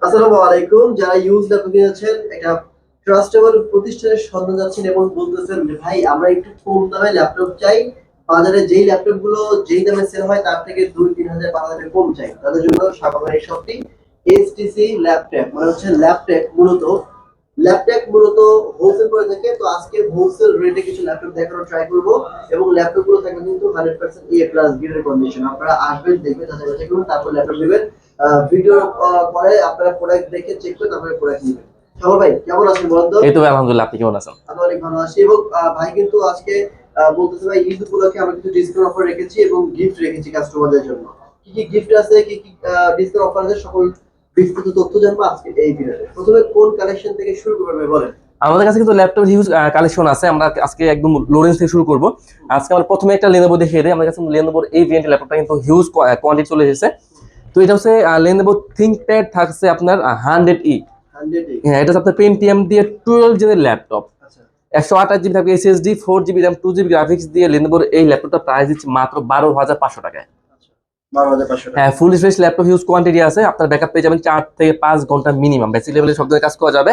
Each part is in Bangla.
আসসালামু আলাইকুম। যারা ইউজ ল্যাপটপ কিনেছেন, একটা ট্রাস্টেবল প্রতিষ্ঠানের সন্ধান যাচ্ছেন এবং বলতেছেন যে ভাই আমরা একটু কম দামে ল্যাপটপ চাই। বাজারে যেই ল্যাপটপ গুলো যেই দামে সেল হয় তার থেকে ২-৩ হাজার ৫ হাজার কম চাই। তাদের জন্য সাবানের এই শপটি এইচটিসি ল্যাপটপ মানে হচ্ছে ল্যাপটপ মূলত হোলসেল করে থাকে। তো আজকে হোলসেল রেটে কিছু ল্যাপটপ দেখানোর ট্রাই করব এবং ল্যাপটপ গুলো থাকবে কিন্তু 100% এ প্লাস গ্রেডের কন্ডিশন। আপনারা আসবেন, দেখবেন, যাচাই বাছাই করুন, তারপর ল্যাপটপ নেবেন। ভিডিও পরে আপনারা প্রোডাক্ট দেখে চেক করে তারপরে প্রোডাক্ট নেবেন। সাগর ভাই কেমন আছেন বলেন তো? এই তো ভাই, আলহামদুলিল্লাহ। আপনি কেমন আছেন? আমি অনেক ভালো আছি এবং ভাই কিন্তু আজকে বলতেছে ভাই ঈদ উপলক্ষে আমরা কিছু ডিসকাউন্ট অফার রেখেছি এবং গিফট রেখেছি কাস্টমারদের জন্য। কি কি গিফট আছে, কি কি ডিসকাউন্ট অফার আছে, সকল বিস্তারিত তথ্য জানবো আজকে এই ভিডিওতে। প্রথমে কোন কালেকশন থেকে শুরু করবেন ভাই বলেন? আমাদের কাছে কিন্তু ল্যাপটপ হিউজ কালেকশন আছে। আমরা আজকে একদম লো রেঞ্জ থেকে শুরু করব। আজকে আমরা প্রথমে একটা লেনোভো দেখিয়ে দিই। আমাদের কাছে লেনোভোর এই ভেরিয়েন্টের ল্যাপটপটা কিন্তু হিউজ কোয়ান্টিটি চলে এসেছে। তো এটা হচ্ছে লেনোভো থিংকপ্যাড, থাকছে আপনার 100E। 100 হ্যাঁ, এটা হচ্ছে আপনার পেন্টিয়াম দিয়ে 12 জেনের ল্যাপটপ। আচ্ছা 128 জিবি থাকবে SSD, 4 GB RAM, 2 GB graphics দিয়ে লেনোভোর এই ল্যাপটপটা প্রাইস দিচ্ছে মাত্র 12,500 টাকায়। আচ্ছা 12,500 টাকা। হ্যাঁ, full fresh laptop, huge quantity আছে। আপনার ব্যাকআপ পেয়ে যাবেন 4 থেকে 5 ঘন্টা মিনিমাম। বেসিক লেভেলে সব ধরনের কাজ করা যাবে।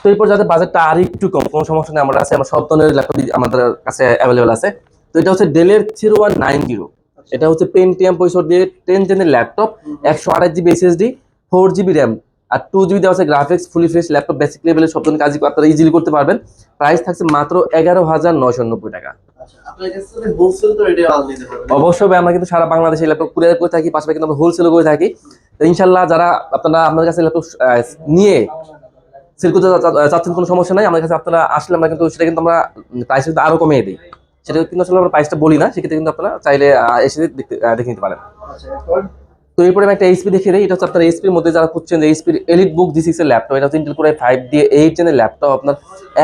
তো এরপর যাদের বাজেটটা আর একটু কম, কোনো সমস্যা নেই, আমরা আছে, আমরা সব ধরনের ল্যাপটপ আমাদের কাছে অ্যাভেলেবল আছে। তো এটা হচ্ছে ডেলের 0190। এটা হচ্ছে পেন্টিয়াম প্রসেসর দিয়ে 10 জেনের laptop, 128 GB SSD, 4 GB RAM আর 2 জিবি দেওয়া আছে graphics. Fully fresh laptop, basic লেভেলে সব ধরনের কাজই আপনারা ইজিলি করতে পারবেন। প্রাইস থাকছে মাত্র 11,990 টাকা। আচ্ছা আপনার কাছে তো হোলসেল তো রেটে মাল নিতে পারবেন। অবশ্যই ভাই, আমরা কিন্তু সারা বাংলাদেশে ল্যাপটপ কুরিয়ার করে থাকি, পাশাপাশি কিন্তু আমরা হোলসেলও করে থাকি। তো ইনশাল্লাহ যারা আপনারা আপনাদের কাছে ল্যাপটপ নিয়ে সেল করতে চাচ্ছেন, কোনো সমস্যা নাই। আমাদের কাছে আপনারা আসলে আমরা কিন্তু সেটা কিন্তু আমরা প্রাইস কিন্তু আরো কমিয়ে দিই। সেটা কিন্তু আসলে আমরা প্রাইসটা বলি না, সেক্ষেত্রে কিন্তু আপনারা চাইলে এসে দেখে নিতে পারেন। আচ্ছা এরপর তো এরপরে আমি একটা এইচপি দেখিয়ে দিই। এটা হচ্ছে আপনার এইচপির মধ্যে যারা খুঁজছেন যে এইচপির এলিট বুক জি6 এর ল্যাপটপ। এটা হচ্ছে ইন্টেল কোর i5 দিয়ে 8 জেনের ল্যাপটপ। আপনার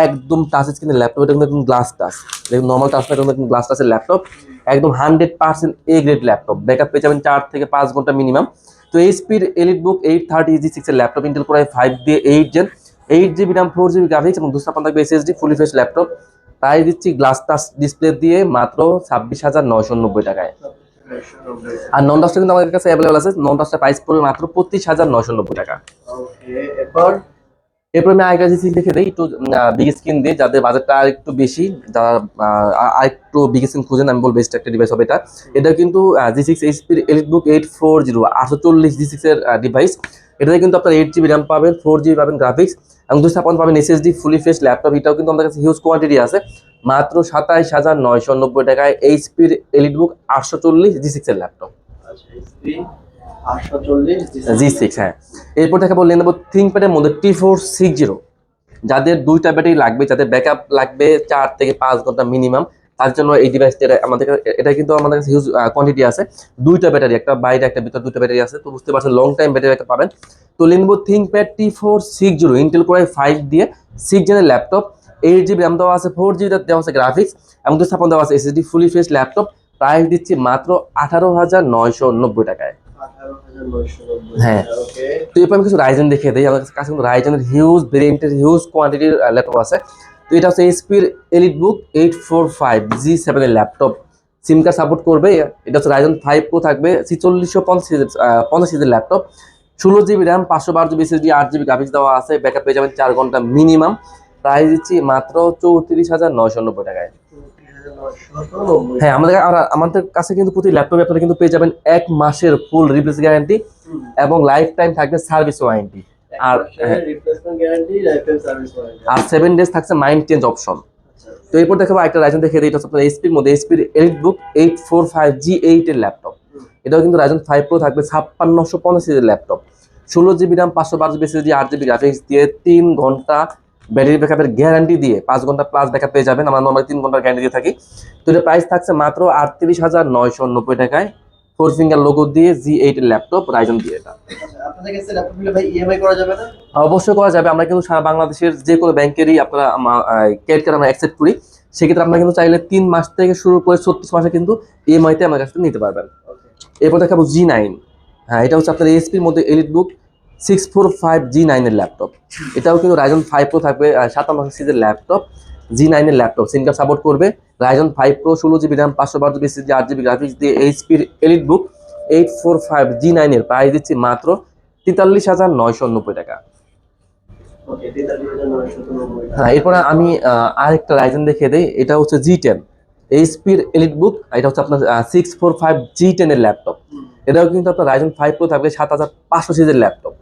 একদম টাচ স্ক্রিনের ল্যাপটপ। এটা কিন্তু গ্লাস টাচ, দেখুন নর্মাল টাচ না, এটা কিন্তু গ্লাস টাচের ল্যাপটপ। একদম 100% এ গ্রেড ল্যাপটপ। ব্যাকআপ পেয়ে যাবেন 4 থেকে 5 ঘন্টা মিনিমাম। তো এইচপির এলিট বুক 830 জি6 এর ল্যাপটপ, ইন্টেল কোর i5 দিয়ে 8 gen, 8 GB RAM, 4 GB graphics এবং 256 থাকবে SSD, fully fresh laptop. Price দিচ্ছি গ্লাস টাচ ডিসপ্লে দিয়ে মাত্র 26,990 টাকায়। আর নন টাচটা কিন্তু আমাদের কাছে অ্যাভেলেবল আছে। নন টাচটা প্রাইস পড়বে মাত্র 25,990 টাকা। ওকে এরপর এরপর আমি আরেকটা জিনিস দেখে দিই, একটু বিগ স্ক্রিন দিয়ে, যাদের বাজেটটা আর একটু বেশি, যারা আরেকটু বিগ স্ক্রিন খুঁজেন, আমি বলবো বেস্ট একটা ডিভাইস হবে এটা। এটা কিন্তু জি6 এইচপির এলিট বুক 840 840 জি6 এর ডিভাইস। এটাতে কিন্তু আপনার 8 জিবি র্যাম পাবেন, 4 জিবি পাবেন গ্রাফিক্স এবং 256 পাবেন এসএসডি, ফুলি ফ্রেশ ল্যাপটপ। এটাও কিন্তু আমাদের কাছে হিউজ কোয়ান্টিটি আছে। মাত্র 27,990 টাকায় এইচপির এলিট বুক 840 জি6 এর ল্যাপটপ। আচ্ছা এসপি 840 জি6। হ্যাঁ, এরপর দেখাবো লেনোভো থিংকপ্যাডের মধ্যে T460। যাদের দুইটা ব্যাটারি লাগবে, যাদের ব্যাকআপ লাগবে 4 থেকে 5 ঘন্টা মিনিমাম, তার জন্য এই ডিভাইসটা আমাদের এটা কিন্তু আমাদের কাছে হিউজ কোয়ান্টিটি আছে। দুইটা ব্যাটারি, একটা বাইরে একটা ভিতরে, দুইটা ব্যাটারি আছে। তো বুঝতে পারছেন লং টাইম ব্যাটারি ব্যাকআপ পাবেন। তো Lenovo ThinkPad T460 Intel core i5 দিয়ে 6 জেনের ল্যাপটপ, 8 জিবি র্যাম দেওয়া আছে, 4 জিবি দেওয়া আছে গ্রাফিক্স এবং 256 দেওয়া আছে SSD, fully fresh laptop. Price দিচ্ছি মাত্র 18,990 টাকায়। 18,990 হ্যাঁ, ওকে তো এরপর আমি কিছু রাইজেন দেখিয়ে দিই। আমাদের কাছে কিন্তু রাইজেনের হিউজ ভেরিয়েন্টের হিউজ কোয়ান্টিটির ল্যাপটপ আছে। তো এটা হচ্ছে এইচপির এলিট বুক 845 জি7 এর ল্যাপটপ, সিম কার্ড সাপোর্ট করবে। এটা হচ্ছে রাইজেন 5 প্রো, থাকবে 4650 সিরিজের laptop, 16 GB RAM, 512 GB SSD, 8 GB graphics দেওয়া আছে। ব্যাকআপ পেয়ে যাবেন 4 ঘন্টা মিনিমাম। প্রাইস দিচ্ছি মাত্র 34,990 টাকায়। 34,990 হ্যাঁ, আমাদের কাছে কিন্তু প্রতি ল্যাপটপে আপনারা কিন্তু পেয়ে যাবেন 1 মাসের ফুল রিপ্লেস গ্যারান্টি এবং লাইফ টাইম থাকবে সার্ভিস ওয়ারেন্টি। আর replacement guarantee, life time service warranty. আর 7 ডেজ থাকছে মাইন্ড চেঞ্জ অপশন। আচ্ছা তো এরপর দেখাবো একটা রাইজন দেখে দিই। এটা হচ্ছে আপনার এইচপির মধ্যে এইচপির এলিট বুক 845G8 এর ল্যাপটপ। এটাও কিন্তু রাইজন 5 প্রো, থাকবে 5650 সিরিজের laptop, 16 GB RAM, 512 GB SSD, 8 GB graphics দিয়ে 3 ঘন্টা ব্যাটারি ব্যাকআপের গ্যারান্টি দিয়ে 5 ঘন্টা প্লাস ব্যাকআপ পেয়ে যাবেন। আমরা নর্মালি 3 ঘন্টার গ্যারান্টি দিয়ে থাকি। তো এটার প্রাইস থাকছে মাত্র 38,990 টাকায়, 4 ফিঙ্গার লোগো দিয়ে G8 এর ল্যাপটপ রাইজন দিয়ে। এটা আচ্ছা আপনাদের কাছে ল্যাপটপ নিলে ভাই ইএমআই করা যাবে না? অবশ্যই করা যাবে। আমরা কিন্তু সারা বাংলাদেশের যে কোনো ব্যাংকেরই আপনারা ক্রেডিট কার্ড আমরা অ্যাকসেপ্ট করি। সেক্ষেত্রে আপনারা কিন্তু চাইলে 3 মাস থেকে শুরু করে 36 মাসে কিন্তু ইএমআই তে আমার কাছ থেকে নিতে পারবেন। এরপর দেখাবো G9। হ্যাঁ, এটা হচ্ছে আপনার এসপির মধ্যে এলিট বুক 645G9 এর ল্যাপটপ। এটাও কিন্তু রাইজন 5 প্রো, থাকবে 57 সিরিজের ল্যাপটপ, G9 এর ল্যাপটপ, সিম কার্ড সাপোর্ট করবে। Ryzen 5 pro, 16 GB RAM, 512 GB SSD, 8 GB graphics দিয়ে এইচপির এলিট বুক 845G9 এর প্রাইস দিচ্ছি মাত্র 43,990 টাকা। ওকে 43,990 টাকা। হ্যাঁ, এরপরে আমি আরেকটা রাইজেন দেখিয়ে দিই। এটা হচ্ছে G10 এইচপির এলিট বুক। এটা হচ্ছে আপনার 645 G10 এর ল্যাপটপ। এটাও কিন্তু আপনার রাইজেন 5 প্রো থাকবে, 7500 সিরিজের ল্যাপটপ।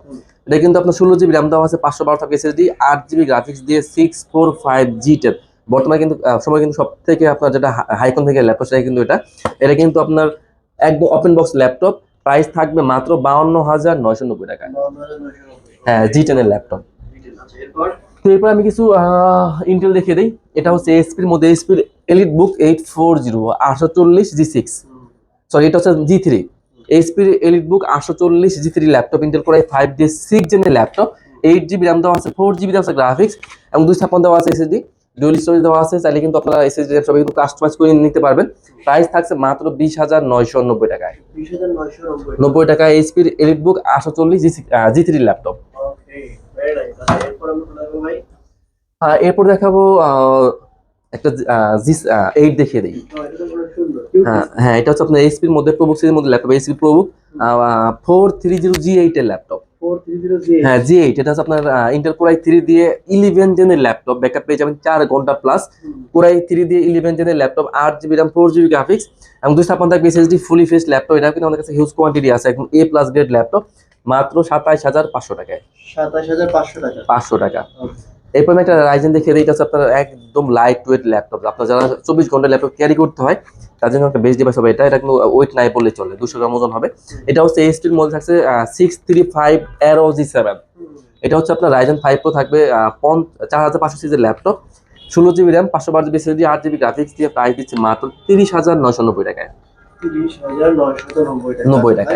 এটা কিন্তু আপনার 16 জিবি র্যাম দেওয়া আছে, 512 থাকবে এসএসডি, 8 জিবি গ্রাফিক্স দিয়ে 645 G10। বর্তমানে কিন্তু সময় কিন্তু সব থেকে আপনার যেটা হাইকন থেকে ল্যাপটপ, সেটা কিন্তু এটা কিন্তু আপনার একদম ওপেন বক্স ল্যাপটপ। প্রাইস থাকবে মাত্র 52,990 টাকায়। 52,990। হ্যাঁ, G10 এর ল্যাপটপ। আচ্ছা এরপর তো এরপর আমি কিছু ইন্টেল দেখিয়ে দিই। এটা হচ্ছে এসপির মধ্যে এসপির এলিট বুক 840 840 G6, সরি এটা হচ্ছে G3। এইচপির এলিট বুক 840 G3 laptop, Intel core i5 দিয়ে 6 জেনের ল্যাপটপ। 8 জিবি র্যাম দেওয়া আছে, 4 জিবি দেওয়া আছে গ্রাফিক্স, এবং 256 দেওয়া আছে এসএসডি, ডুয়াল স্টোরেজ দেওয়া আছে। চাইলে কিন্তু আপনারা এসএসডি সবাই কিন্তু কাস্টমাইজ করে নিতে পারবেন। প্রাইস থাকছে মাত্র 20,990 টাকায়। 20,990 টাকা এইচপির এলিট বুক 840 G3 laptop. Okay very nice. আচ্ছা এরপর আমরা কোথায় যাবো ভাই? এরপর দেখাবো একটা জি8 দেখিয়ে দিই। এটা তো বড় সুন্দর। হ্যাঁ হ্যাঁ, এটা হচ্ছে আপনার এইচপির মধ্যে প্রোবুক সিরিজের মধ্যে ল্যাপটপ, এইচপি প্রোবুক 430 G8 এর ল্যাপটপ। 430G। হ্যাঁ, G8 এটা হচ্ছে আপনার ইন্টেল কোর i3 দিয়ে 11 জেনের ল্যাপটপ, ব্যাকআপ পেয়ে যাবেন 4 ঘন্টা প্লাস। কোর i3 দিয়ে 11 জেনের laptop, 8 GB RAM, 4 GB graphics, এবং 256 থাকবে এসএসডি, ফুলি ফেস ল্যাপটপ। এটা কিন্তু আমাদের কাছে হিউজ কোয়ান্টিটি আছে, একদম এ প্লাস গ্রেড ল্যাপটপ, মাত্র 27,500 টাকায়। 27,500 টাকা। 500 টাকা। এরপর আমি একটা রাইজেন দেখিয়ে দিই। এটা হচ্ছে আপনার একদম লাইট ওয়েট ল্যাপটপ। আপনার যারা 24 ঘন্টা ল্যাপটপ ক্যারি করতে হয়, তার জন্য একটা বেস্ট ডিভাইস হবে এটা। এটা কোনো ওয়েট নাই বললে চলে, 200 গ্রাম ওজন হবে। এটা হচ্ছে এইচপির মধ্যে থাকছে 635 Aero G7। এটা হচ্ছে আপনার রাইজেন 5 প্রো থাকবে, 4500 সিরিজের laptop, 16 GB RAM, 512 GB SSD, 8 GB graphics দিয়ে প্রাইস দিচ্ছে মাত্র 30,990 টাকায়। 30,990 টাকা। 90 টাকা।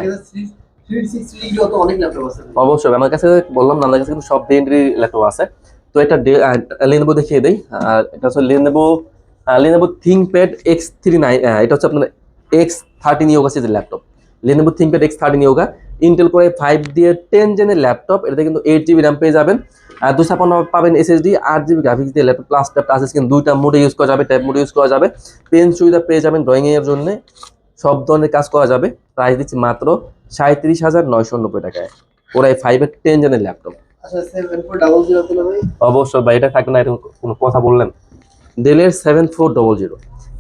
360 ডিগ্রি তো অনেক ল্যাপটপ আছে। অবশ্যই আমার কাছে বললাম না, আমার কাছে কিন্তু সব ব্র্যান্ডেরই ল্যাপটপ আছে। তো এটা লেনোভো দেখিয়ে দেই। আর এটা হচ্ছে লেনোভো থিংকপ্যাড X39। এটা হচ্ছে আপনার X13 ইয়োগা সিরিজের laptop. Lenovo ThinkPad X13 yoga, Intel core i5 দিয়ে 10 জেনের ল্যাপটপ। এটাতে কিন্তু 8 জিবি র্যাম পেয়ে যাবেন, আর 256 পাবেন এসএসডি, 8 জিবি গ্রাফিক্স দিয়ে ল্যাপটপ, প্লাস টাচ স্ক্রিন, দুইটা মোডে ইউজ করা যাবে, ট্যাব মোডে ইউজ করা যাবে। পেন সুবিধা পেয়ে যাবেন ড্রয়িং এর জন্য, সব ধরনের কাজ করা যাবে। প্রাইস দিচ্ছি মাত্র 37,990 টাকায়। ওরা এই 5 এর 10 জেনের ল্যাপটপ। আচ্ছা 7400 তো ভাই? অবশ্যই ভাই, এটা থাকবে না এরকম কোনো কথা বললেন? ডেলের 7400,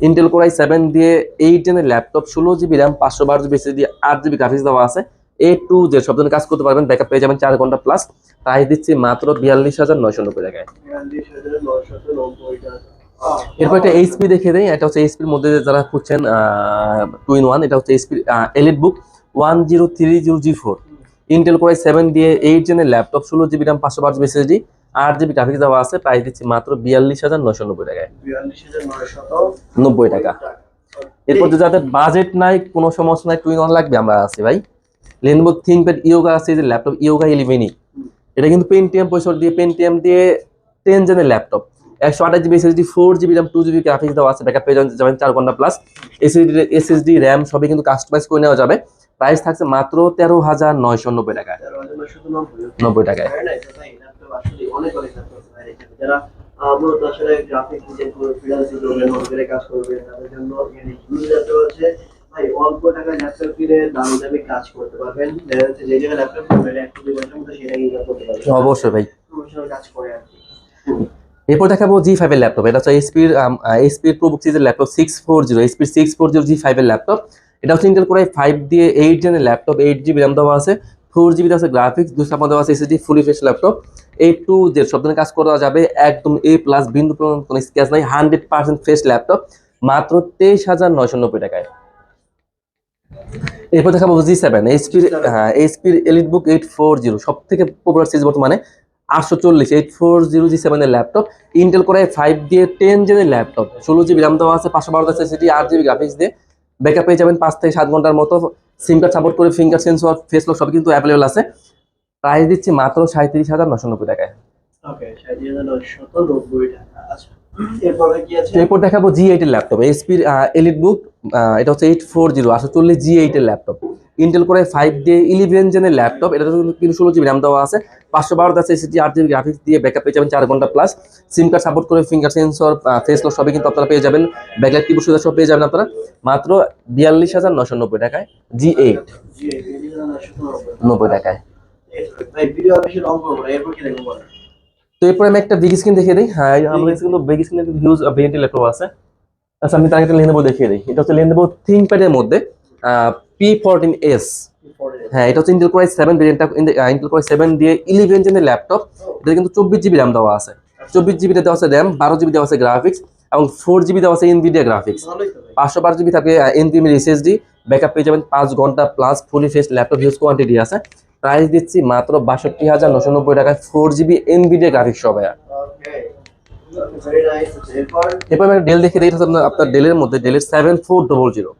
ইন্টেল কোর i7 দিয়ে 8 জেনের laptop, 16 GB RAM, 512 GB SSD, 8 GB graphics দেওয়া আছে। A to Z সব ধরনের কাজ করতে পারবেন, ব্যাকআপ পেয়ে যাবেন 4 ঘন্টা প্লাস। প্রাইস দিচ্ছি মাত্র 42,990 টাকায়। 42,990 টাকা। এরপর একটা এইচপি দেখে দেয়। এটা হচ্ছে এইচপির মধ্যে যারা খুঁজছেন 2-in-1। এটা হচ্ছে HP elite book 1030G4, Intel core i7 দিয়ে 8 জেনের laptop, 16 GB RAM, 512 GB SSD, 8 GB graphics দেওয়া আছে। প্রাইস দিচ্ছি মাত্র 42,990 টাকায়। 42,990 টাকা। এরপর যাদের বাজেট নাই, কোনো সমস্যা নাই, 2-in-1 লাগবে, আমরা আছি ভাই। লেনোভো থিংকপ্যাড ইয়োগা আছে যে ল্যাপটপ, ইয়োগা 11। এটা কিন্তু পেন্টিয়াম প্রসেসর দিয়ে, পেন্টিয়াম দিয়ে 10 জেনের laptop, 128 GB SSD, 4 GB RAM, 2 GB graphics দেওয়া আছে, ব্যাকআপ পেয়ে যাবেন 4 ঘন্টা প্লাস। এসএসডি র্যাম সবই কিন্তু কাস্টমাইজ করে নেওয়া যাবে। প্রাইস থাকছে মাত্র 13,990 টাকায়। 90 টাকায়। অনেক অনেক ল্যাপটপ ভাই এখানে যারা মূলত আসলে গ্রাফিক ডিজাইন করে ফ্রিল্যান্সিং করবেন, অনলাইনে কাজ করবেন, তাদের জন্য এখানে হিউজ ল্যাপটপ আছে ভাই। অল্প টাকায় ল্যাপটপ কিনে দামি দামি কাজ করতে পারবেন। দেখা যাচ্ছে যে জায়গায় ল্যাপটপ কিনবেন 1-2 বছরের মধ্যে সেটা ইউজ করতে পারবেন। অবশ্যই ভাই। প্রফেশনাল কাজ করে আর কি। এরপর দেখাবো G5 এর ল্যাপটপ। এটা হচ্ছে এইচপির প্রোবুক সিরিজের ল্যাপটপ 640, এইচপির 640 G5 এর ল্যাপটপ। এটা হচ্ছে ইন্টেল কোর i5 দিয়ে 8 জেনের ল্যাপটপ, 8 জিবি র্যাম দেওয়া আছে, 4 জিবি আছে গ্রাফিক্স, 256 দেওয়া আছে SSD, fully fresh laptop. A to Z সব ধরনের কাজ করা যাবে, একদম এ প্লাস, বিন্দু কোনো স্ক্র্যাচ নাই, 100% ফ্রেশ ল্যাপটপ, মাত্র 23,990 টাকায়। এরপর দেখাবো G7 এইচপির এলিট বুক 840, সব থেকে পপুলার সিরিজ বর্তমানে, 840 840 G7 এর ল্যাপটপ, ইন্টেল কোর i5 দিয়ে 10 জেনের ল্যাপটপ, 16 জিবি র্যাম দেওয়া আছে, 512 এসএসডি, 8 জিবি গ্রাফিক্স দিয়ে, ব্যাকআপ পেয়ে যাবেন 5 থেকে 7 ঘন্টার মতো। সিম কার্ড সাপোর্ট করে, ফিঙ্গার সেন্সর, ফেস লক সব কিন্তু অ্যাভেলেবল আছে। প্রাইস দিচ্ছি মাত্র 37,990 টাকায়। ওকে 37,990 টাকা। আচ্ছা এরপরে কি আছে? এরপর দেখাবো G8 এর ল্যাপটপ, এইচপির এলিট বুক। এটা হচ্ছে 840 840 G8 এর ল্যাপটপ, ইন্টেল কোর i5 দিয়ে 11 জেনের ল্যাপটপ। এটা কিন্তু 16 জিবি র্যাম দেওয়া আছে, 512 আছে এসএসডি, 8 জিবি গ্রাফিক্স দিয়ে, ব্যাকআপ পেয়ে যাবেন 4 ঘন্টা প্লাস। সিম কার্ড সাপোর্ট করে, ফিঙ্গার সেন্সর, ফেস লক সবই কিন্তু আপনারা পেয়ে যাবেন, ব্যাকলাইট কিবোর্ড সুবিধা সব পেয়ে যাবেন আপনারা, মাত্র 42,990 টাকায় G8। 90 টাকায়। ভাই ভিডিও বেশি লং করবো না, এরপর কি দেখবো বলেন? তো এরপর আমি একটা বিগ স্ক্রিন দেখিয়ে দিই। হ্যাঁ, আমাদের কাছে কিন্তু বিগ স্ক্রিনের হিউজ ভেরিয়েন্ট ল্যাপটপ আছে। আচ্ছা, আমি তার একটা লেনোভো দেখিয়ে দিই। এটা হচ্ছে লেনোভো থিংকপ্যাডের মধ্যে P14s। হ্যাঁ, এটা হচ্ছে ইন্টেল কোর i7 ভেরিয়েন্টটা, ইন্টেল কোর i7 দিয়ে 11 জেনের ল্যাপটপ। এটা কিন্তু 24 জিবি র্যাম দেওয়া আছে, 24 জিবি দেওয়া আছে র্যাম, 12 জিবি দেওয়া আছে গ্রাফিক্স, এবং 4 জিবি দেওয়া আছে এনভিডিয়া গ্রাফিক্স। ভালোই তো ভাই। 512 জিবি থাকবে এনভিএম এসএসডি, ব্যাকআপ পেয়ে যাবেন 5 ঘন্টা প্লাস, ফুলি ফেস ল্যাপটপ, হিউজ কোয়ান্টিটি আছে। প্রাইস দিচ্ছি মাত্র 62,990 টাকায়, 4 জিবি এনভিডিয়া গ্রাফিক্স সহ ভাইয়া। ওকে, ভেরি নাইস। এরপর এরপর আমি একটা ডেল দেখে দিই। এটা হচ্ছে আপনার ডেলের মধ্যে ডেলের 7400।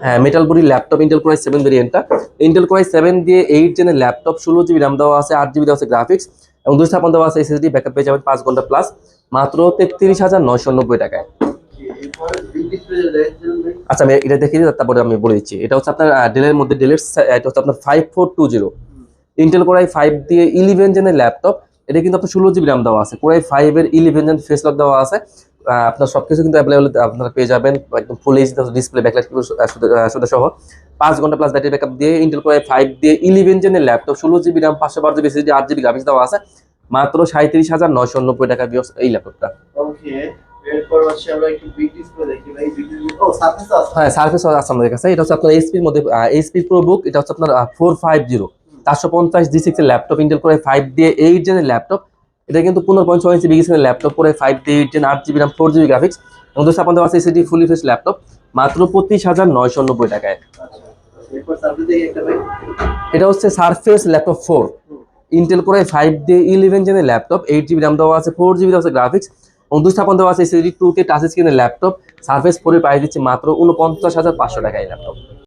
হ্যাঁ, metal body laptop, Intel core i7 ভেরিয়েন্টটা। ইন্টেল কোর i7 দিয়ে 8 জেনের ল্যাপটপ, 16 জিবি র্যাম দেওয়া আছে, 8 জিবি দেওয়া আছে গ্রাফিক্স, এবং 256 দেওয়া আছে এসএসডি, ব্যাকআপ পেয়ে যাবেন 5 ঘন্টা প্লাস, মাত্র 33,990 টাকায়। এরপর বিগ ডিসপ্লে দেখছেন ভাই? আচ্ছা, আমি এটা দেখিয়ে দিই, তারপরে আমি বলে দিচ্ছি। এটা হচ্ছে আপনার ডেলের মধ্যে ডেলের এটা হচ্ছে আপনার 5420 ইন্টেল কোর i5 দিয়ে 11 জেনের ল্যাপটপ। এটা কিন্তু আপনার 16 জিবি র্যাম দেওয়া আছে, কোর i5 এর 11 জেন ফেস লক দেওয়া আছে। আপনার সবকিছু কিন্তু অ্যাভেলেবল আপনারা পেয়ে যাবেন, একদম ফুল এইচডি ডিসপ্লে, ব্যাকলাইট সুবিধা সহ, 5 ঘন্টা প্লাস ব্যাটারি ব্যাকআপ দিয়ে ইন্টেল কোর i5 দিয়ে 11 জেনের laptop, 16 GB RAM, 512 GB SSD, 8 GB graphics দেওয়া আছে, মাত্র 37,990 টাকা ভিউয়ার্স এই ল্যাপটপটা। ওকে, এরপর হচ্ছে আমরা একটু বিগ ডিসপ্লে দেখি ভাই। বিগ ডিসপ্লে, ও সারফেস আছে। হ্যাঁ, সার্ফেস আছে আমাদের কাছে। এটা হচ্ছে আপনার এইচপির মধ্যে এইচপি প্রোবুক। এটা হচ্ছে আপনার 450 450 G6 এর ল্যাপটপ, ইন্টেল কোর i5 দিয়ে 8 জেনের ল্যাপটপ। এটা কিন্তু 15.6 ইঞ্চি বিগ স্ক্রিনের ল্যাপটপ, কোর i5 দিয়ে 8 gen, 8 GB RAM, 4 GB graphics, এবং 256 দেওয়া আছে এসএসডি, ফুলি ফেস ল্যাপটপ, মাত্র 25,990 টাকায়। আচ্ছা, এরপর সারফেস দেখি একটা ভাই। এটা হচ্ছে surface laptop 4, Intel core i5 দিয়ে 11 জেনের ল্যাপটপ, 8 জিবি র্যাম দেওয়া আছে, 4 জিবি দেওয়া আছে গ্রাফিক্স, এবং 256 দেওয়া আছে এসএসডি 2 কে টাচ স্ক্রিনের ল্যাপটপ। সারফেস 4 এর প্রাইস দিচ্ছি মাত্র 49,500 টাকায় ল্যাপটপ।